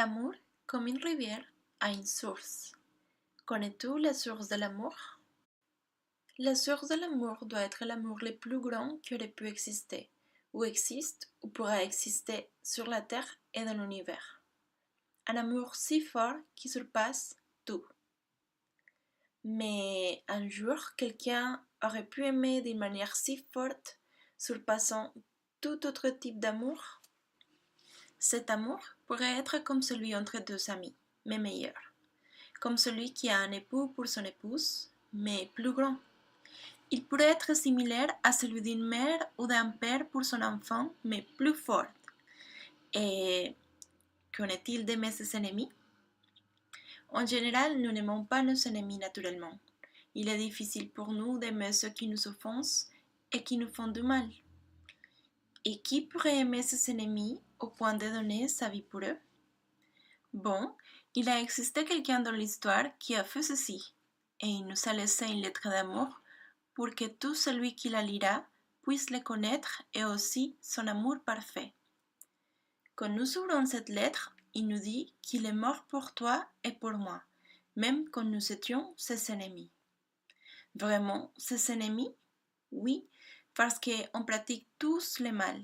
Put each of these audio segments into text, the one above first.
L'amour, comme une rivière, a une source. Connais-tu la source de l'amour? La source de l'amour doit être l'amour le plus grand qui aurait pu exister, ou existe, ou pourra exister sur la terre et dans l'univers. Un amour si fort qui surpasse tout. Mais un jour, quelqu'un aurait pu aimer d'une manière si forte, surpassant tout autre type d'amour? Cet amour pourrait être comme celui entre deux amis, mais meilleur. Comme celui qui a un époux pour son épouse, mais plus grand. Il pourrait être similaire à celui d'une mère ou d'un père pour son enfant, mais plus fort. Et qu'en est-il d'aimer ses ennemis? En général, nous n'aimons pas nos ennemis naturellement. Il est difficile pour nous d'aimer ceux qui nous offensent et qui nous font du mal. Et qui pourrait aimer ses ennemis au point de donner sa vie pour eux? Bon, il a existé quelqu'un dans l'histoire qui a fait ceci, et il nous a laissé une lettre d'amour pour que tout celui qui la lira puisse le connaître et aussi son amour parfait. Quand nous ouvrons cette lettre, il nous dit qu'il est mort pour toi et pour moi, même quand nous étions ses ennemis. Vraiment, ses ennemis? Oui, parce qu'on pratique tous le mal,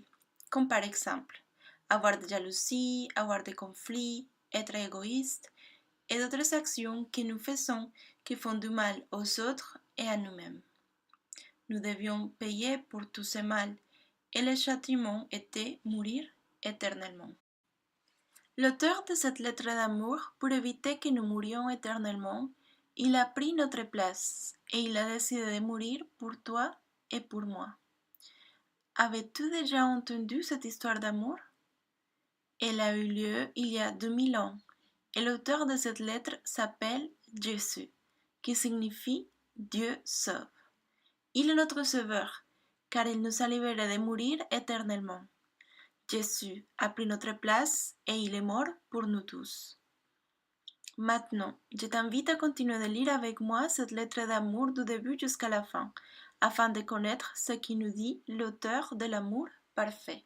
comme par exemple avoir de jalousie, avoir des conflits, être égoïste et d'autres actions que nous faisons qui font du mal aux autres et à nous-mêmes. Nous devions payer pour tout ce mal et le châtiment était mourir éternellement. L'auteur de cette lettre d'amour, pour éviter que nous mourions éternellement, il a pris notre place et il a décidé de mourir pour toi et pour moi. Avais-tu déjà entendu cette histoire d'amour? Elle a eu lieu il y a 2000 ans et l'auteur de cette lettre s'appelle Jésus, qui signifie Dieu sauve. Il est notre sauveur, car il nous a libérés de mourir éternellement. Jésus a pris notre place et il est mort pour nous tous. Maintenant, je t'invite à continuer de lire avec moi cette lettre d'amour du début jusqu'à la fin, afin de connaître ce qui nous dit l'auteur de l'amour parfait.